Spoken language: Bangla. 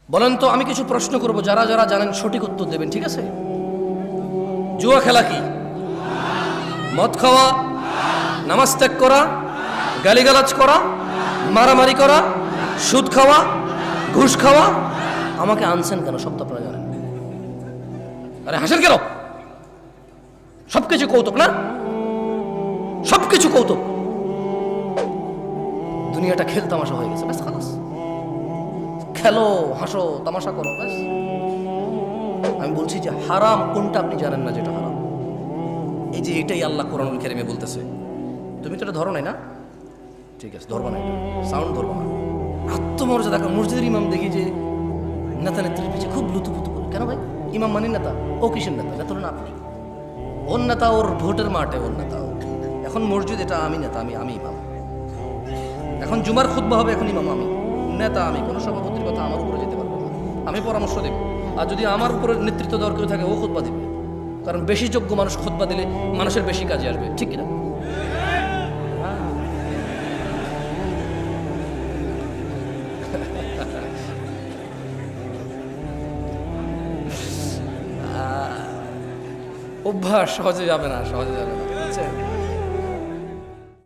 বলেন তো, আমি কিছু প্রশ্ন করব, যারা যারা জানেন সঠিক উত্তর দেবেন, ঠিক আছে? জুয়া খেলা কি? মদ খাওয়া, নামাজ ত্যাগ করা, গালিগালাজ করা, মারামারি করা, সুদ খাওয়া, ঘুষ খাওয়া। আমাকে আনছেন কেন? সব তো আপনারা জানেন। আরে হাসেন কেন? সবকিছু কৌতুক না? সবকিছু কৌতুক। দুনিয়াটা খেল তামাশা হয়ে গেছে, ব্যাস খালাস। খেলো, হাসো, তামাশা করো, ব্যাস। আমি বলছি যে হারাম কোনটা আপনি জানেন না, যেটা হারাম। এই যে এটাই আল্লাহ কোরআনুল কারীমে বলতেছে। তুমি তো এটা ধরো নাই না? ঠিক আছে, ধরবা না, এটা সাউন্ড ধরবা না। আত্মমর্যাদা। মসজিদের ইমাম দেখি যে নেতা নেত্রীর পিছিয়ে খুব লুতুপুতু করে। কেন ভাই? ইমাম মানি নেতা? ও কিসের নেতা? নেতা না আপনি। ওর নেতা ওর ভোটের মাঠে, ওর নেতা। এখন মসজিদ, এটা আমি নেতা, আমি ইমাম। এখন জুমার খুতবা হবে, এখন ইমাম আমি, নেতা আমি। কোনো সভাপতির কথা আমার উপরে যেতে পারবে না। আমি পরামর্শ দেব, আর যদি আমার উপরে নেতৃত্ব দেওয়ার কেউ থাকে, ও খুতবা দিবে। কারণ বেশি যোগ্য মানুষ খুতবা দিলে মানুষের বেশি কাজে আসবে, ঠিক কিনা? অভ্যাস সহজে যাবে না, সহজে যাবে না, বুঝছেন?